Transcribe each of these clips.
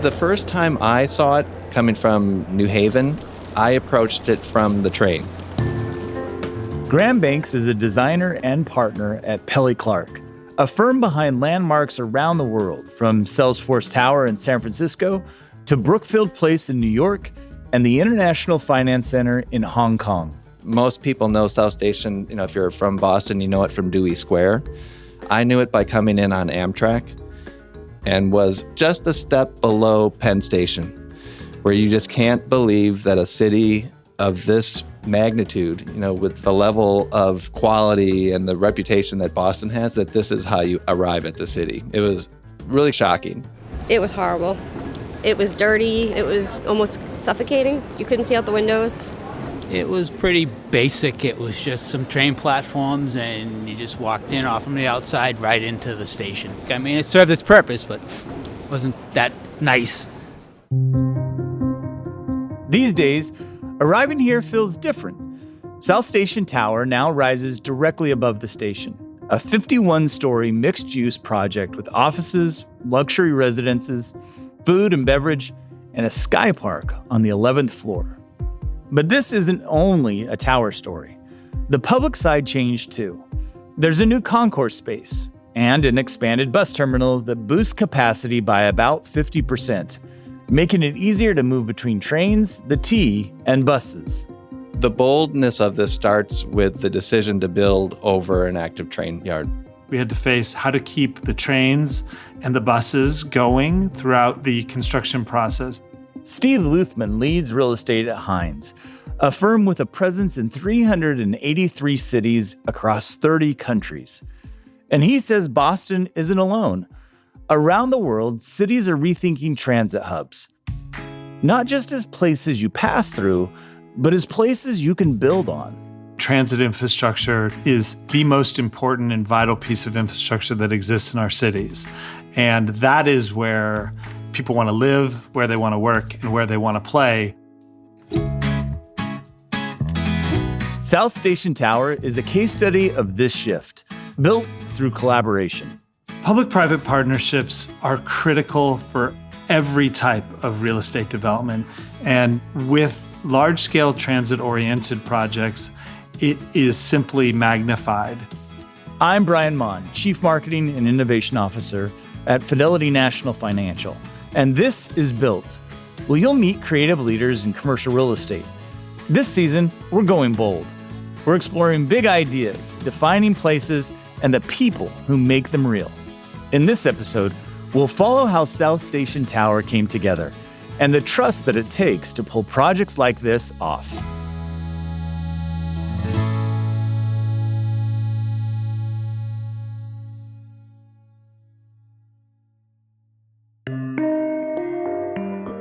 The first time I saw it coming from New Haven, I approached it from the train. Graham Banks is a designer and partner at Pelly Clark, a firm behind landmarks around the world, from Salesforce Tower in San Francisco to Brookfield Place in New York and the International Finance Center in Hong Kong. Most people know South Station, if you're from Boston, you know it from Dewey Square. I knew it by coming in on Amtrak and was just a step below Penn Station, where you just can't believe that a city of this magnitude, with the level of quality and the reputation that Boston has, that this is how you arrive at the city. It was really shocking. It was horrible. It was dirty. It was almost suffocating. You couldn't see out the windows. It was pretty basic. It was just some train platforms, and you just walked in off from the outside right into the station. I mean, it served its purpose, but it wasn't that nice. These days, arriving here feels different. South Station Tower now rises directly above the station, a 51-story mixed-use project with offices, luxury residences, food and beverage, and a sky park on the 11th floor. But this isn't only a tower story. The public side changed too. There's a new concourse space and an expanded bus terminal that boosts capacity by about 50%, making it easier to move between trains, the T, and buses. The boldness of this starts with the decision to build over an active train yard. We had to face how to keep the trains and the buses going throughout the construction process. Steve Luthman leads real estate at Hines, a firm with a presence in 383 cities across 30 countries. And he says Boston isn't alone. Around the world, cities are rethinking transit hubs, not just as places you pass through, but as places you can build on. Transit infrastructure is the most important and vital piece of infrastructure that exists in our cities. And that is where people want to live, where they want to work, and where they want to play. South Station Tower is a case study of this shift, built through collaboration. Public-private partnerships are critical for every type of real estate development. And with large-scale transit-oriented projects, it is simply magnified. I'm Brian Mon, Chief Marketing and Innovation Officer at Fidelity National Financial. And this is Built, where you'll meet creative leaders in commercial real estate. This season, we're going bold. We're exploring big ideas, defining places, and the people who make them real. In this episode, we'll follow how South Station Tower came together and the trust that it takes to pull projects like this off.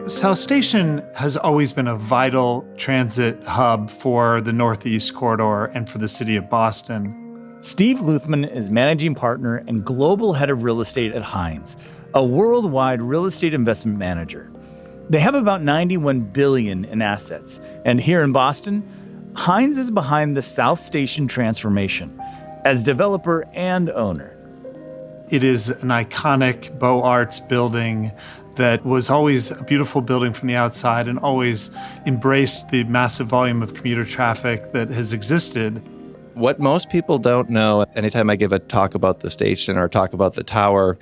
South Station has always been a vital transit hub for the Northeast Corridor and for the city of Boston. Steve Luthman is managing partner and global head of real estate at Hines, a worldwide real estate investment manager. They have about $91 billion in assets, and here in Boston, Hines is behind the South Station transformation as developer and owner. It is an iconic Beaux Arts building that was always a beautiful building from the outside and always embraced the massive volume of commuter traffic that has existed. What most people don't know, anytime I give a talk about the station or talk about the tower,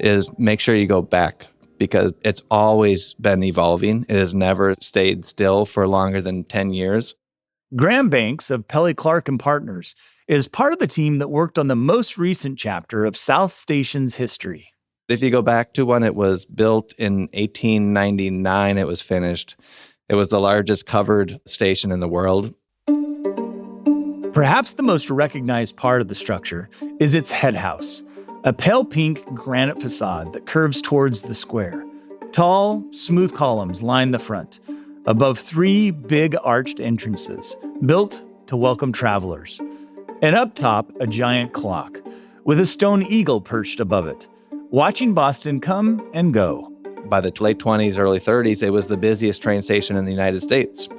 is make sure you go back, because it's always been evolving. It has never stayed still for longer than 10 years. Graham Banks of Pelly Clark and Partners is part of the team that worked on the most recent chapter of South Station's history. If you go back to when it was built in 1899, it was finished. It was the largest covered station in the world. Perhaps the most recognized part of the structure is its head house, a pale pink granite facade that curves towards the square. Tall, smooth columns line the front, above 3 big arched entrances, built to welcome travelers. And up top, a giant clock, with a stone eagle perched above it, watching Boston come and go. By the late 20s, early 30s, it was the busiest train station in the United States.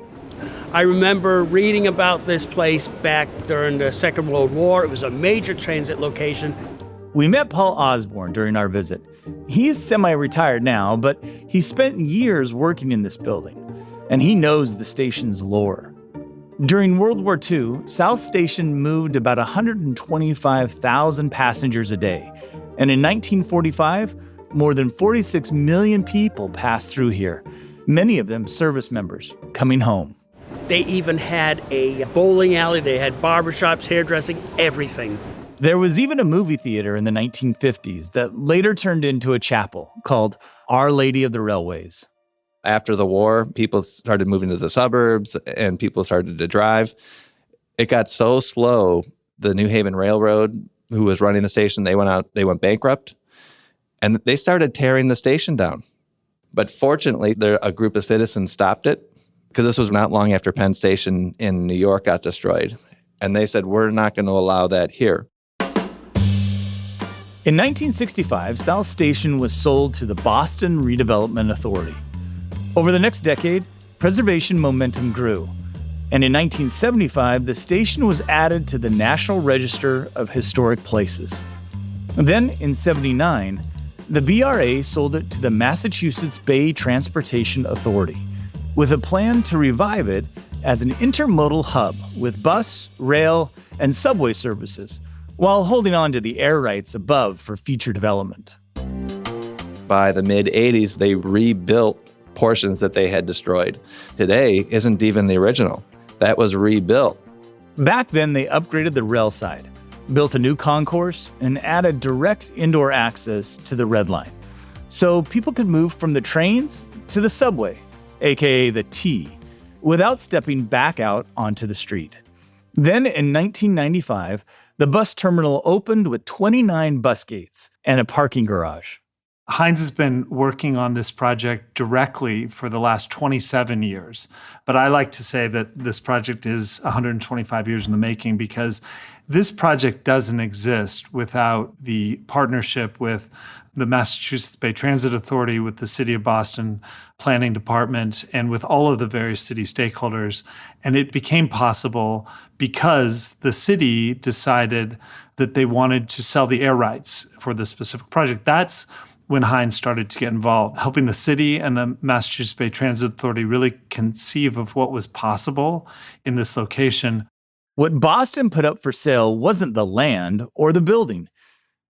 I remember reading about this place back during the Second World War. It was a major transit location. We met Paul Osborne during our visit. He's semi-retired now, but he spent years working in this building, and he knows the station's lore. During World War II, South Station moved about 125,000 passengers a day, and in 1945, more than 46 million people passed through here, many of them service members coming home. They even had a bowling alley, they had barbershops, hairdressing, everything. There was even a movie theater in the 1950s that later turned into a chapel called Our Lady of the Railways. After the war, people started moving to the suburbs and people started to drive. It got so slow, the New Haven Railroad, who was running the station, they went bankrupt, and they started tearing the station down. But fortunately, a group of citizens stopped it, because this was not long after Penn Station in New York got destroyed. And they said, we're not going to allow that here. In 1965, South Station was sold to the Boston Redevelopment Authority. Over the next decade, preservation momentum grew. And in 1975, the station was added to the National Register of Historic Places. Then, in 1979, the BRA sold it to the Massachusetts Bay Transportation Authority, with a plan to revive it as an intermodal hub with bus, rail, and subway services, while holding on to the air rights above for future development. By the mid-'80s, they rebuilt portions that they had destroyed. Today isn't even the original. That was rebuilt. Back then, they upgraded the rail side, built a new concourse, and added direct indoor access to the Red Line, so people could move from the trains to the subway, aka the T, without stepping back out onto the street. Then in 1995, the bus terminal opened with 29 bus gates and a parking garage. Heinz has been working on this project directly for the last 27 years. But I like to say that this project is 125 years in the making, because this project doesn't exist without the partnership with the Massachusetts Bay Transit Authority, with the City of Boston Planning Department, and with all of the various city stakeholders. And it became possible because the city decided that they wanted to sell the air rights for this specific project. That's when Heinz started to get involved, helping the city and the Massachusetts Bay Transit Authority really conceive of what was possible in this location. What Boston put up for sale wasn't the land or the building.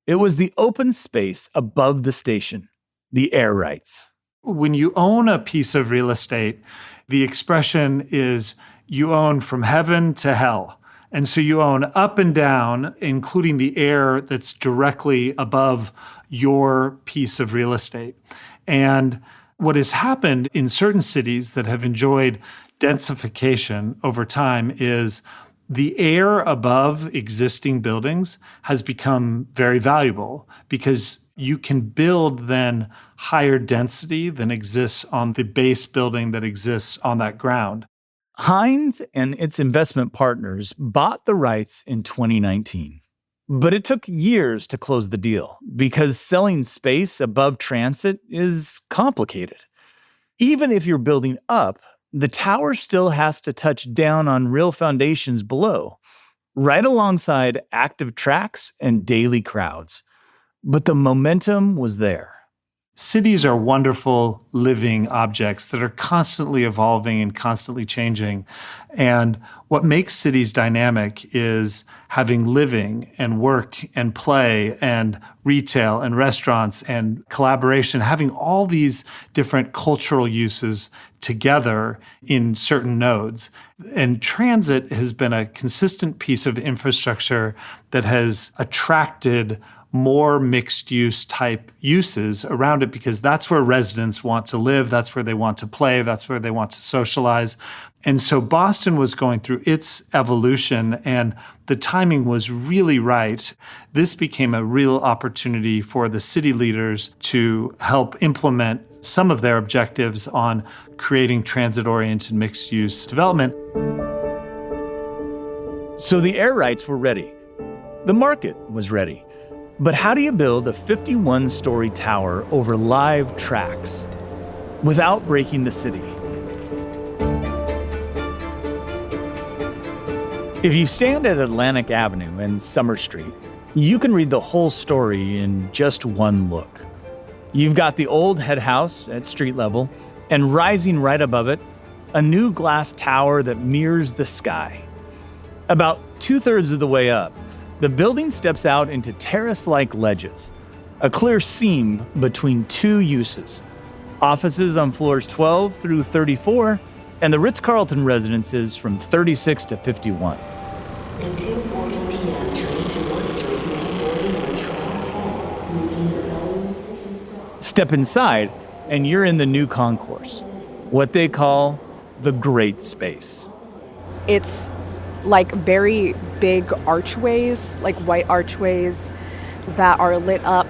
It was the open space above the station, the air rights. When you own a piece of real estate, the expression is you own from heaven to hell. And so you own up and down, including the air that's directly above your piece of real estate. And what has happened in certain cities that have enjoyed densification over time is the air above existing buildings has become very valuable, because you can build then higher density than exists on the base building that exists on that ground. Heinz and its investment partners bought the rights in 2019. But it took years to close the deal, because selling space above transit is complicated. Even if you're building up, the tower still has to touch down on real foundations below, right alongside active tracks and daily crowds. But the momentum was there. Cities are wonderful living objects that are constantly evolving and constantly changing. And what makes cities dynamic is having living and work and play and retail and restaurants and collaboration, having all these different cultural uses together in certain nodes. And transit has been a consistent piece of infrastructure that has attracted more mixed-use type uses around it, because that's where residents want to live, that's where they want to play, that's where they want to socialize. And so Boston was going through its evolution, and the timing was really right. This became a real opportunity for the city leaders to help implement some of their objectives on creating transit-oriented mixed-use development. So the air rights were ready. The market was ready. But how do you build a 51-story tower over live tracks without breaking the city? If you stand at Atlantic Avenue and Summer Street, You can read the whole story in just one look. You've got the old head house at street level, and rising right above it, a new glass tower that mirrors the sky. About 2/3 of the way up, the building steps out into terrace-like ledges, a clear seam between two uses. Offices on floors 12 through 34, and the Ritz-Carlton residences from 36 to 51. The 2:40 p.m. train to Worcester is now boarding on track 10, moving the following station stops. Step inside, and you're in the new concourse, what they call the Great Space. It's like very big archways, like white archways that are lit up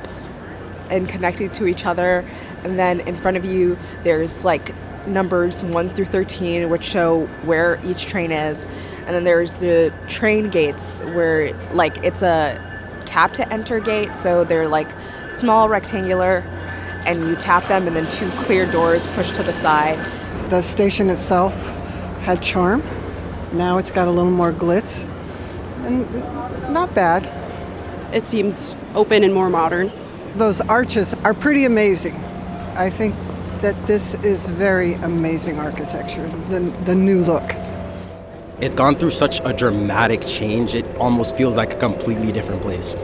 and connected to each other. And then in front of you, there's like numbers 1 through 13, which show where each train is. And then there's the train gates where like it's a tap to enter gate. So they're like small, rectangular, and you tap them and then two clear doors push to the side. The station itself had charm. Now it's got a little more glitz, and not bad. It seems open and more modern. Those arches are pretty amazing. I think that this is very amazing architecture, the new look. It's gone through such a dramatic change, it almost feels like a completely different place.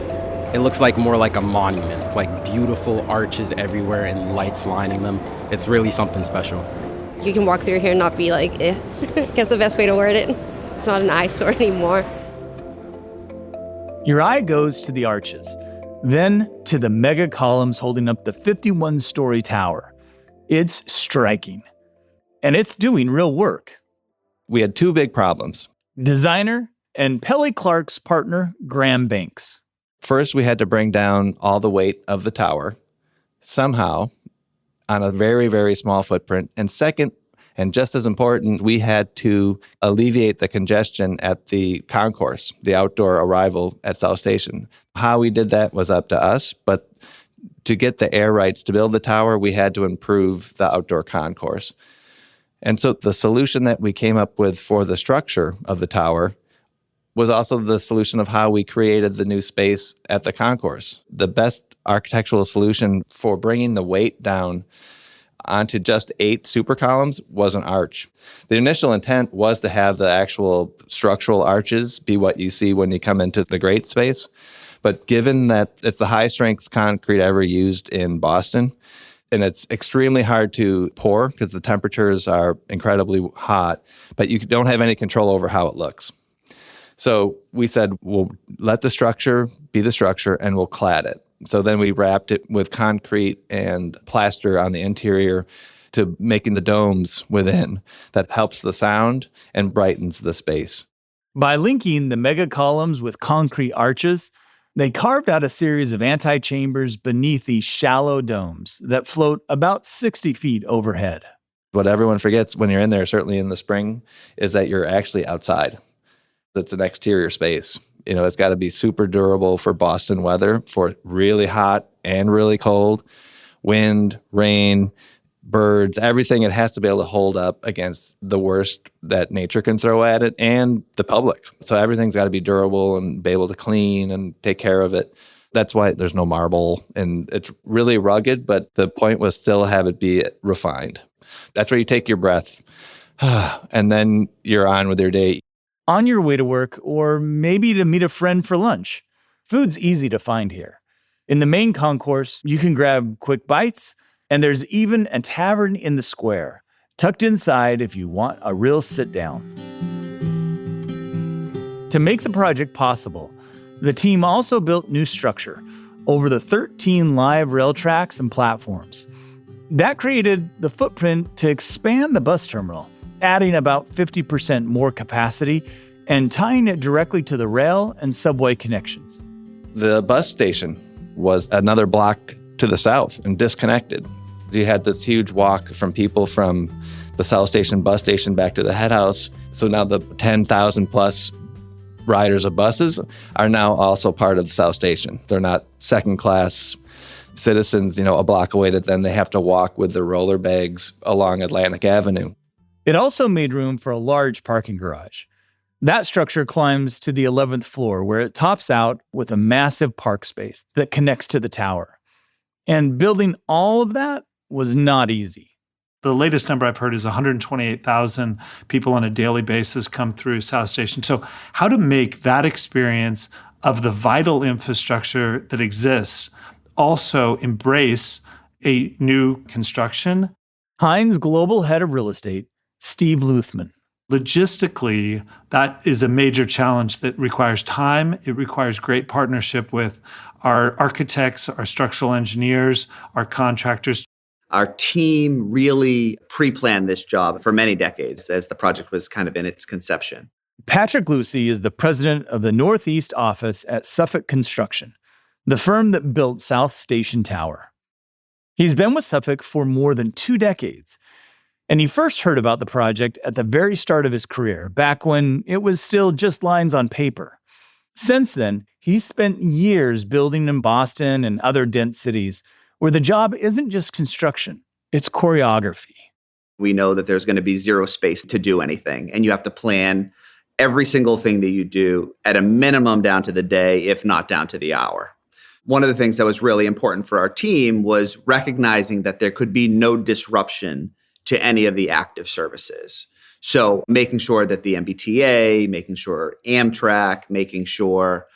It looks like more like a monument, like beautiful arches everywhere and lights lining them. It's really something special. You can walk through here and not be like, eh. That's the best way to word it. It's not an eyesore anymore. Your eye goes to the arches, then to the mega columns holding up the 51-story tower. It's striking, and it's doing real work. We had two big problems. Designer and Pelly Clark's partner, Graham Banks. First, we had to bring down all the weight of the tower somehow on a very, very small footprint. And second, and just as important, we had to alleviate the congestion at the concourse, the outdoor arrival at South Station. How we did that was up to us, but to get the air rights to build the tower, we had to improve the outdoor concourse. And so the solution that we came up with for the structure of the tower was also the solution of how we created the new space at the concourse. The best architectural solution for bringing the weight down onto just 8 super columns was an arch. The initial intent was to have the actual structural arches be what you see when you come into the Great Space. But given that it's the high strength concrete ever used in Boston, and it's extremely hard to pour because the temperatures are incredibly hot, but you don't have any control over how it looks. So we said, we'll let the structure be the structure and we'll clad it. So then we wrapped it with concrete and plaster on the interior to making the domes within. That helps the sound and brightens the space. By linking the mega columns with concrete arches, they carved out a series of antechambers beneath these shallow domes that float about 60 feet overhead. What everyone forgets when you're in there, certainly in the spring, is that you're actually outside. It's an exterior space. You know, it's got to be super durable for Boston weather, for really hot and really cold, wind, rain, birds, everything. It has to be able to hold up against the worst that nature can throw at it and the public. So everything's got to be durable and be able to clean and take care of it. That's why there's no marble, and it's really rugged, but the point was still have it be refined. That's where you take your breath, and then you're on with your day. On your way to work, or maybe to meet a friend for lunch. Food's easy to find here. In the main concourse, you can grab quick bites, and there's even a tavern in the square, tucked inside if you want a real sit-down. To make the project possible, the team also built new structure over the 13 live rail tracks and platforms. That created the footprint to expand the bus terminal, adding about 50% more capacity and tying it directly to the rail and subway connections. The bus station was another block to the south and disconnected. You had this huge walk from people from the South Station bus station back to the head house. So now the 10,000 plus riders of buses are now also part of the South Station. They're not second class citizens, a block away that then they have to walk with their roller bags along Atlantic Avenue. It also made room for a large parking garage. That structure climbs to the 11th floor, where it tops out with a massive park space that connects to the tower. And building all of that was not easy. The latest number I've heard is 128,000 people on a daily basis come through South Station. So how to make that experience of the vital infrastructure that exists also embrace a new construction? Heinz Global Head of Real Estate, Steve Luthman. Logistically, that is a major challenge that requires time. It requires great partnership with our architects, our structural engineers, our contractors. Our team really pre-planned this job for many decades as the project was kind of in its conception. Patrick Lucy is the president of the Northeast office at Suffolk Construction, the firm that built South Station Tower. He's been with Suffolk for more than 2 decades, and he first heard about the project at the very start of his career, back when it was still just lines on paper. Since then, he's spent years building in Boston and other dense cities, where the job isn't just construction, it's choreography. We know that there's going to be zero space to do anything, and you have to plan every single thing that you do at a minimum down to the day, if not down to the hour. One of the things that was really important for our team was recognizing that there could be no disruption to any of the active services. So making sure that the MBTA, making sure Amtrak, making sure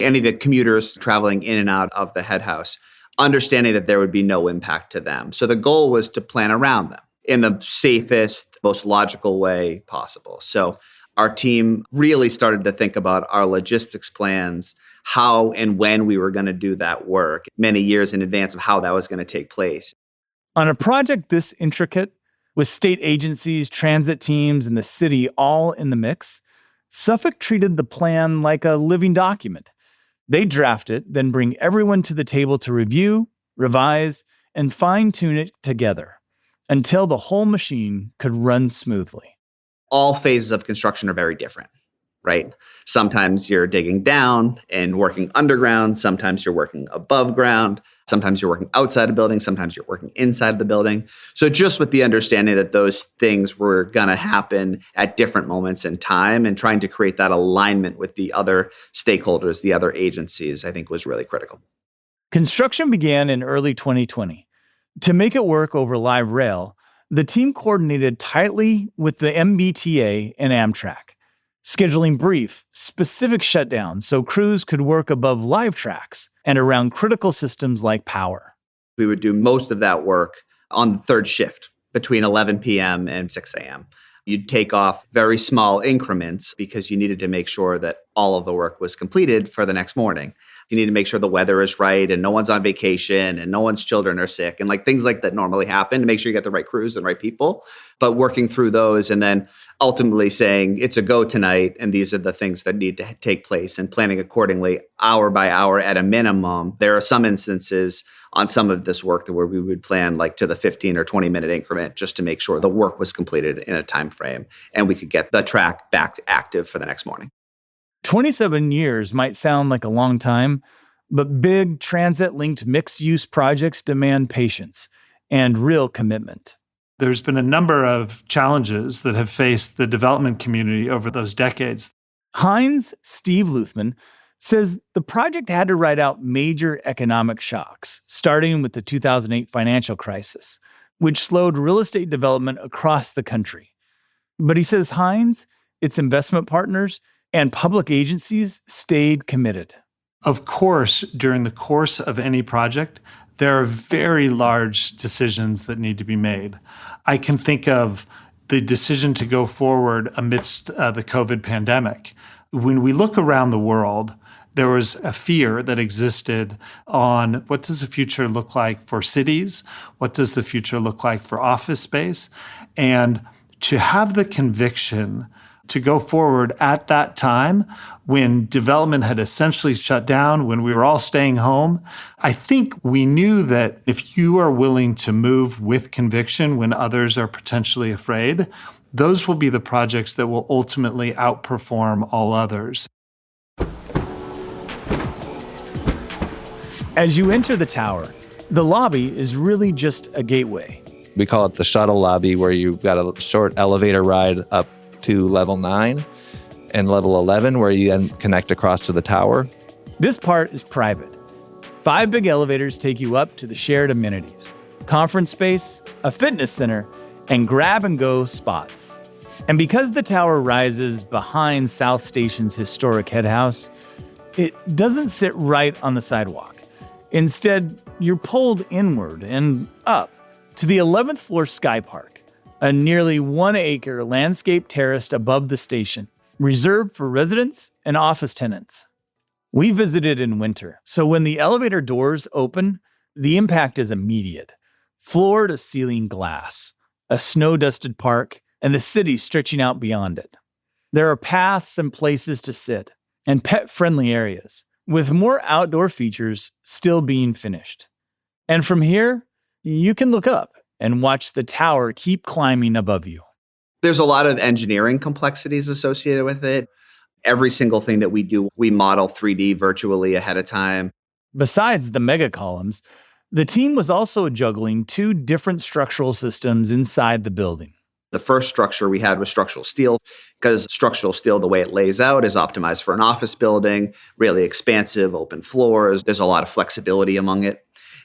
any of the commuters traveling in and out of the head house, understanding that there would be no impact to them. So the goal was to plan around them in the safest, most logical way possible. So our team really started to think about our logistics plans, how and when we were going to do that work many years in advance of how that was going to take place. On a project this intricate, with state agencies, transit teams, and the city all in the mix, Suffolk treated the plan like a living document. They draft it, then bring everyone to the table to review, revise, and fine-tune it together until the whole machine could run smoothly. All phases of construction are very different, right? Sometimes you're digging down and working underground. Sometimes you're working above ground. Sometimes you're working outside a building. Sometimes you're working inside the building. So just with the understanding that those things were going to happen at different moments in time and trying to create that alignment with the other stakeholders, the other agencies, I think was really critical. Construction began in early 2020. To make it work over live rail, the team coordinated tightly with the MBTA and Amtrak, scheduling brief, specific shutdowns so crews could work above live tracks and around critical systems like power. We would do most of that work on the third shift between 11 p.m. and 6 a.m. You'd take off very small increments because you needed to make sure that all of the work was completed for the next morning. You need to make sure the weather is right and no one's on vacation and no one's children are sick and things like that normally happen to make sure you get the right crews and right people. But working through those and then ultimately saying it's a go tonight and these are the things that need to take place and planning accordingly hour by hour at a minimum. There are some instances on some of this work where we would plan to the 15 or 20 minute increment just to make sure the work was completed in a time frame and we could get the track back active for the next morning. 27 years might sound like a long time, but big transit-linked mixed-use projects demand patience and real commitment. There's been a number of challenges that have faced the development community over those decades. Heinz Steve Luthman says the project had to ride out major economic shocks, starting with the 2008 financial crisis, which slowed real estate development across the country. But he says Heinz, its investment partners, and public agencies stayed committed. Of course, during the course of any project, there are very large decisions that need to be made. I can think of the decision to go forward amidst the COVID pandemic. When we look around the world, there was a fear that existed on what does the future look like for cities? What does the future look like for office space? And to have the conviction to go forward at that time when development had essentially shut down, when we were all staying home, I think we knew that if you are willing to move with conviction when others are potentially afraid, those will be the projects that will ultimately outperform all others. As you enter the tower, the lobby is really just a gateway. We call it the shuttle lobby, where you've got a short elevator ride up to level 9. and level 11, where you then connect across to the tower. This part is private. 5 big elevators take you up to the shared amenities: conference space, a fitness center, and grab-and-go spots. And because the tower rises behind South Station's historic head house, it doesn't sit right on the sidewalk. Instead, you're pulled inward and up to the 11th floor Sky Park, a nearly 1-acre landscape terraced above the station, reserved for residents and office tenants. We visited in winter, so when the elevator doors open, the impact is immediate. Floor-to-ceiling glass, a snow-dusted park, and the city stretching out beyond it. There are paths and places to sit, and pet-friendly areas, with more outdoor features still being finished. And from here, you can look up and watch the tower keep climbing above you. There's a lot of engineering complexities associated with it. Every single thing that we do, we model 3D virtually ahead of time. Besides the mega columns, the team was also juggling 2 different structural systems inside the building. The first structure we had was structural steel, because structural steel, the way it lays out, is optimized for an office building, really expansive, open floors. There's a lot of flexibility among it.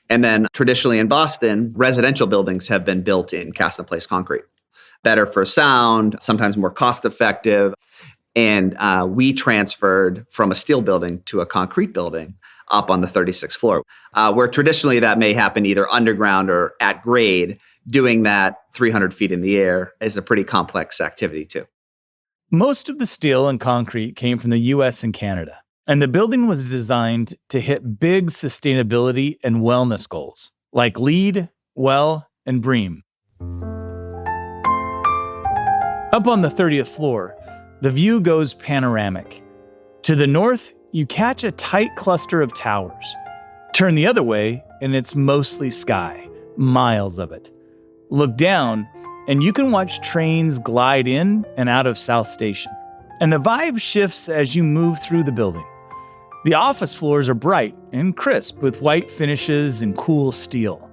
And then traditionally in Boston, residential buildings have been built in cast-in-place concrete. Better for sound, sometimes more cost-effective. And we transferred from a steel building to a concrete building up on the 36th floor, where traditionally that may happen either underground or at grade. Doing that 300 feet in the air is a pretty complex activity too. Most of the steel and concrete came from the US and Canada, and the building was designed to hit big sustainability and wellness goals, like LEED, WELL, and BREEAM. Up on the 30th floor, the view goes panoramic. To the north, you catch a tight cluster of towers. Turn the other way, and it's mostly sky, miles of it. Look down, and you can watch trains glide in and out of South Station. And the vibe shifts as you move through the building. The office floors are bright and crisp with white finishes and cool steel.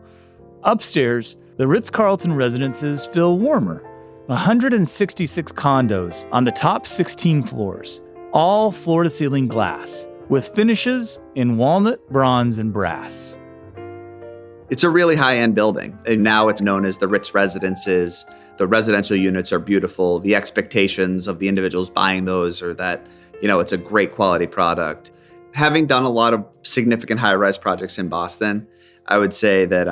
Upstairs, the Ritz-Carlton residences feel warmer. 166 condos on the top 16 floors, all floor-to-ceiling glass, with finishes in walnut, bronze, and brass. It's a really high-end building, and now it's known as the Ritz Residences. The residential units are beautiful. The expectations of the individuals buying those are that, it's a great quality product. Having done a lot of significant high-rise projects in Boston, I would say that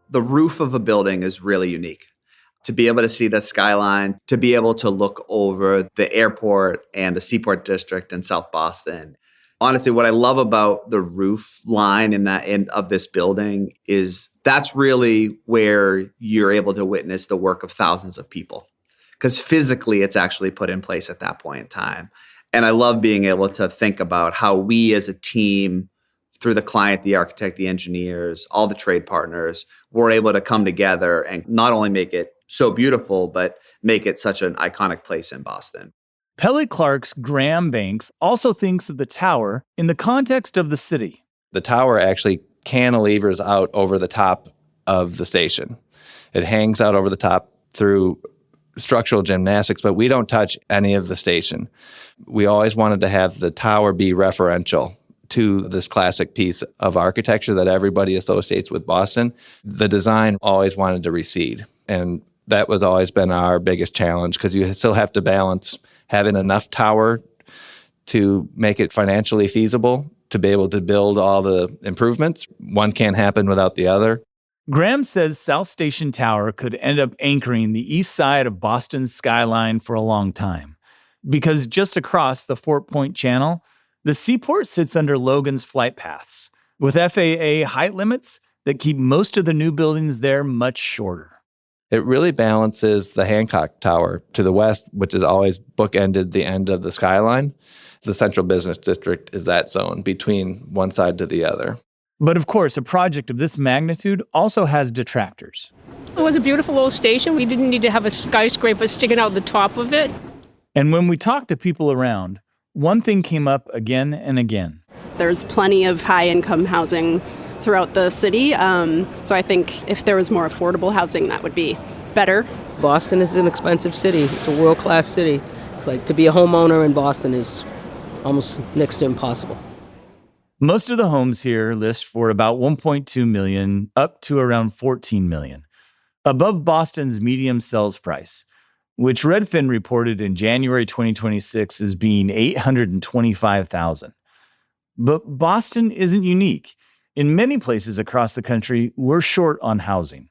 the roof of a building is really unique. To be able to see the skyline, to be able to look over the airport and the Seaport District in South Boston. Honestly, what I love about the roof line in that end of this building is that's really where you're able to witness the work of thousands of people. Because physically, it's actually put in place at that point in time. And I love being able to think about how we as a team, through the client, the architect, the engineers, all the trade partners, were able to come together and not only make it so beautiful, but make it such an iconic place in Boston. Pelly Clark's Graham Banks also thinks of the tower in the context of the city. The tower actually cantilevers out over the top of the station. It hangs out over the top through structural gymnastics, but we don't touch any of the station. We always wanted to have the tower be referential to this classic piece of architecture that everybody associates with Boston. The design always wanted to recede, and that was always been our biggest challenge, because you still have to balance having enough tower to make it financially feasible to be able to build all the improvements. One can't happen without the other. Graham says South Station Tower could end up anchoring the east side of Boston's skyline for a long time, because just across the Fort Point Channel, the seaport sits under Logan's flight paths, with FAA height limits that keep most of the new buildings there much shorter. It really balances the Hancock Tower to the west, which has always bookended the end of the skyline. The Central Business District is that zone between one side to the other. But of course, a project of this magnitude also has detractors. It was a beautiful old station. We didn't need to have a skyscraper sticking out the top of it. And when we talked to people around, one thing came up again and again. There's plenty of high-income housing throughout the city. So I think if there was more affordable housing, that would be better. Boston is an expensive city. It's a world-class city. Like, to be a homeowner in Boston is almost next to impossible. Most of the homes here list for about 1.2 million up to around 14 million, above Boston's median sales price, which Redfin reported in January 2026 as being $825,000. But Boston isn't unique. In many places across the country, we're short on housing.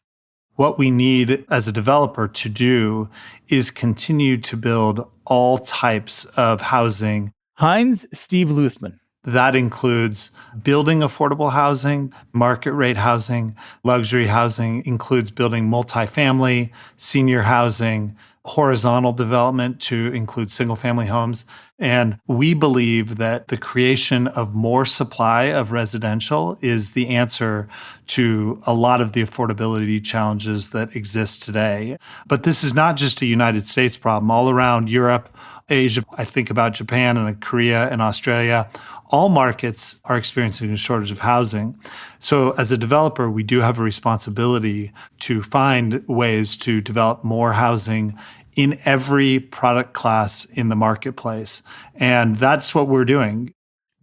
What we need as a developer to do is continue to build all types of housing. Heinz Steve Luthman. That includes building affordable housing, market rate housing, luxury housing, includes building multifamily, senior housing, horizontal development to include single family homes. And we believe that the creation of more supply of residential is the answer to a lot of the affordability challenges that exist today. But this is not just a United States problem. All around Europe, Asia, I think about Japan and Korea and Australia, all markets are experiencing a shortage of housing. So as a developer, we do have a responsibility to find ways to develop more housing in every product class in the marketplace. And that's what we're doing.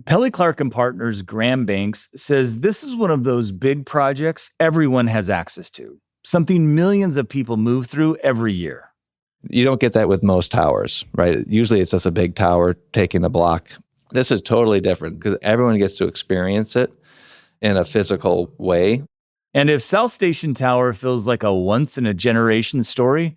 Pelly Clark and Partners Graham Banks says this is one of those big projects everyone has access to, something millions of people move through every year. You don't get that with most towers, right? Usually it's just a big tower taking a block. This is totally different because everyone gets to experience it in a physical way. And if South Station Tower feels like a once-in-a-generation story,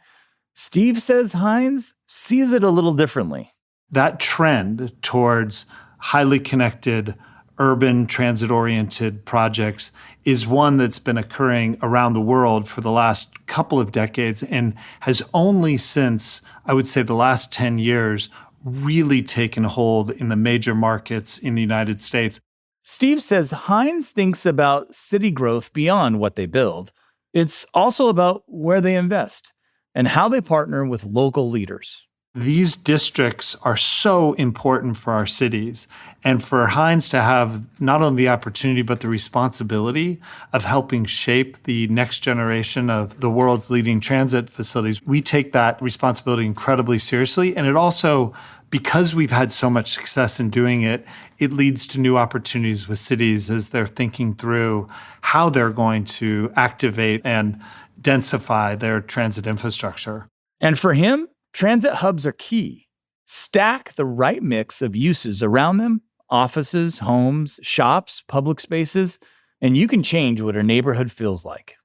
Steve says Heinz sees it a little differently. That trend towards highly connected, urban, transit-oriented projects is one that's been occurring around the world for the last couple of decades and has only since, I would say, the last 10 years really taken hold in the major markets in the United States. Steve says Heinz thinks about city growth beyond what they build. It's also about where they invest and how they partner with local leaders. These districts are so important for our cities, and for Heinz to have not only the opportunity but the responsibility of helping shape the next generation of the world's leading transit facilities. We take that responsibility incredibly seriously, and it also, because we've had so much success in doing it, it leads to new opportunities with cities as they're thinking through how they're going to activate and densify their transit infrastructure. And for him, transit hubs are key. Stack the right mix of uses around them, offices, homes, shops, public spaces, and you can change what a neighborhood feels like.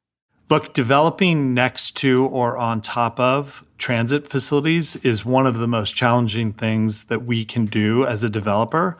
Look, developing next to or on top of transit facilities is one of the most challenging things that we can do as a developer,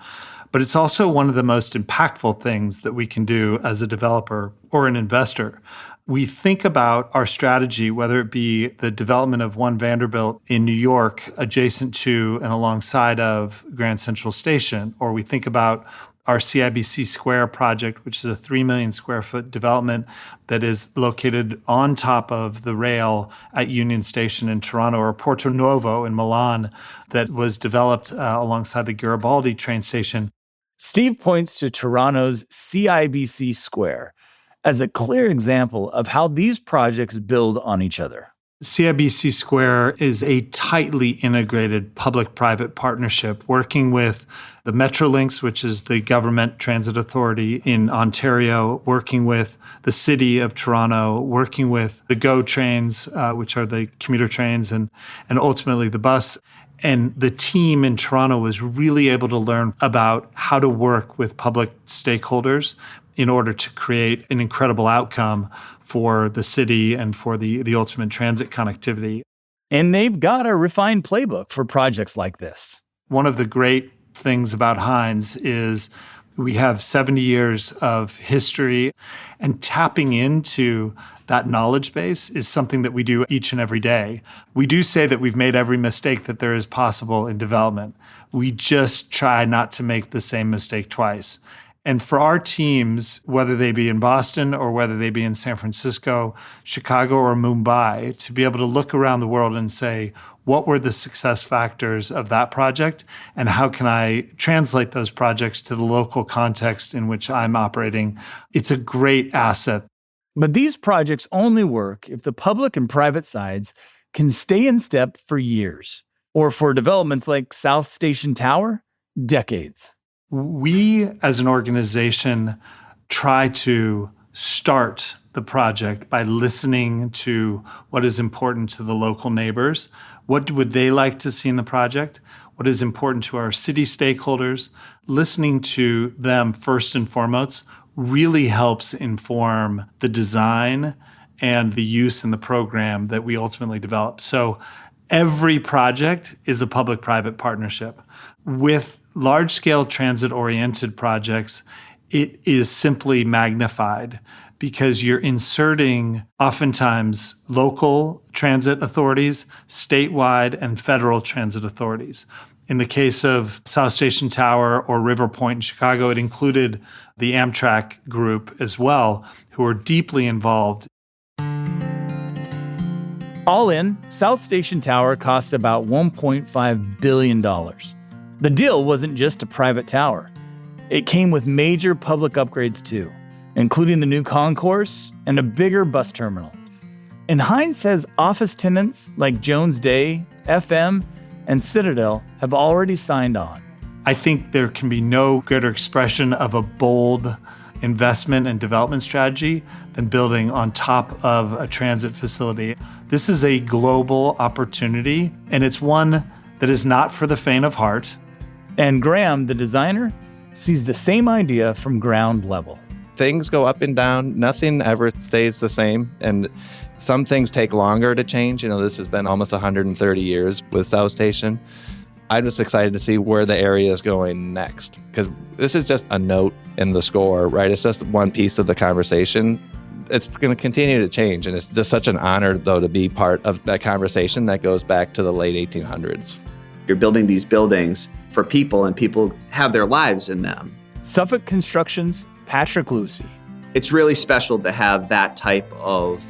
but it's also one of the most impactful things that we can do as a developer or an investor. We think about our strategy, whether it be the development of One Vanderbilt in New York, adjacent to and alongside of Grand Central Station, or we think about our CIBC Square project, which is a 3 million square foot development that is located on top of the rail at Union Station in Toronto, or Porto Novo in Milan that was developed alongside the Garibaldi train station. Steve points to Toronto's CIBC Square as a clear example of how these projects build on each other. CIBC Square is a tightly integrated public-private partnership working with the Metrolinx, which is the government transit authority in Ontario, working with the city of Toronto, working with the GO trains, which are the commuter trains, and ultimately the bus. And the team in Toronto was really able to learn about how to work with public stakeholders in order to create an incredible outcome for the city and for the ultimate transit connectivity. And they've got a refined playbook for projects like this. One of the great things about Heinz is we have 70 years of history, and tapping into that knowledge base is something that we do each and every day. We do say that we've made every mistake that there is possible in development. We just try not to make the same mistake twice. And for our teams, whether they be in Boston or whether they be in San Francisco, Chicago, or Mumbai, to be able to look around the world and say, what were the success factors of that project? And how can I translate those projects to the local context in which I'm operating? It's a great asset. But these projects only work if the public and private sides can stay in step for years, Or for developments like South Station Tower, decades. We, as an organization, try to start the project by listening to what is important to the local neighbors. What would they like to see in the project? What is important to our city stakeholders? Listening to them first and foremost really helps inform the design and the use in the program that we ultimately develop. So every project is a public-private partnership. With large-scale transit-oriented projects, it is simply magnified because you're inserting oftentimes local transit authorities, statewide, and federal transit authorities. In the case of South Station Tower or River Point in Chicago, it included the Amtrak group as well, who are deeply involved. All in, South Station Tower cost about $1.5 billion. The deal wasn't just a private tower. It came with major public upgrades too, including the new concourse and a bigger bus terminal. And Hines says office tenants like Jones Day, FM, and Citadel have already signed on. I think there can be no greater expression of a bold investment and development strategy than building on top of a transit facility. This is a global opportunity, and it's one that is not for the faint of heart. And Graham, the designer, sees the same idea from ground level. Things go up and down. Nothing ever stays the same. And some things take longer to change. This has been almost 130 years with South Station. I'm just excited to see where the area is going next, because this is just a note in the score, right? It's just one piece of the conversation. It's going to continue to change, and it's just such an honor, though, to be part of that conversation that goes back to the late 1800s. You're building these buildings for people, and people have their lives in them. Suffolk Construction's Patrick Lucy. It's really special to have that type of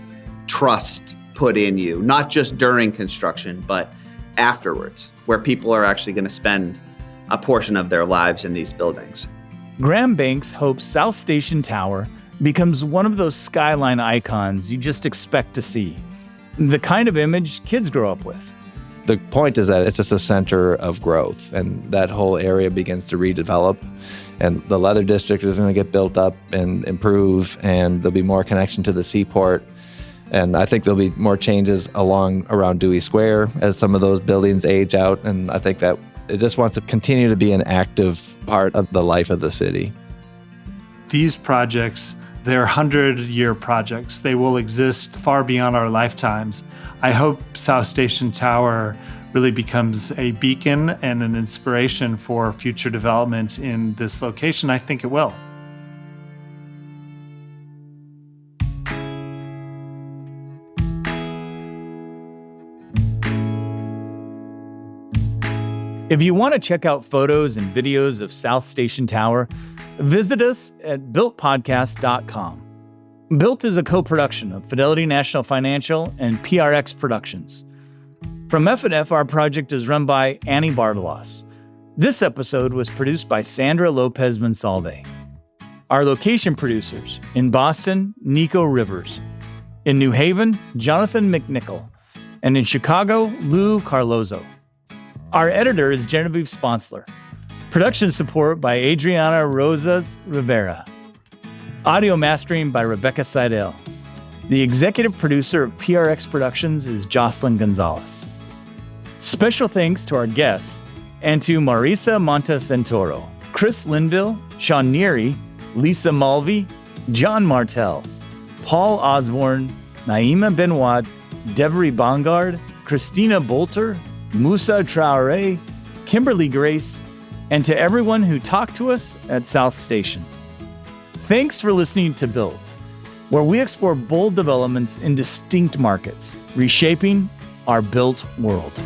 trust put in you, not just during construction, but afterwards, where people are actually going to spend a portion of their lives in these buildings. Graham Banks hopes South Station Tower becomes one of those skyline icons you just expect to see, the kind of image kids grow up with. The point is that it's just a center of growth, and that whole area begins to redevelop, and the leather district is going to get built up and improve, and there'll be more connection to the seaport. And I think there'll be more changes around Dewey Square as some of those buildings age out. And I think that it just wants to continue to be an active part of the life of the city. These projects, they're 100-year projects. They will exist far beyond our lifetimes. I hope South Station Tower really becomes a beacon and an inspiration for future development in this location. I think it will. If you want to check out photos and videos of South Station Tower, visit us at builtpodcast.com. Built is a co-production of Fidelity National Financial and PRX Productions. From F&F, our project is run by Annie Bartelos. This episode was produced by Sandra Lopez Monsalve. Our location producers, in Boston, Nico Rivers. In New Haven, Jonathan McNichol. And in Chicago, Lou Carlozo. Our editor is Genevieve Sponsler. Production support by Adriana Rosas Rivera. Audio mastering by Rebecca Seidel. The executive producer of PRX Productions is Jocelyn Gonzalez. Special thanks to our guests and to Marisa Montesentoro, Chris Linville, Sean Neary, Lisa Mulvey, John Martell, Paul Osborne, Naima Benoit, Devery Bongard, Christina Bolter, Musa Traore, Kimberly Grace, and to everyone who talked to us at South Station. Thanks for listening to Built, where we explore bold developments in distinct markets, reshaping our built world.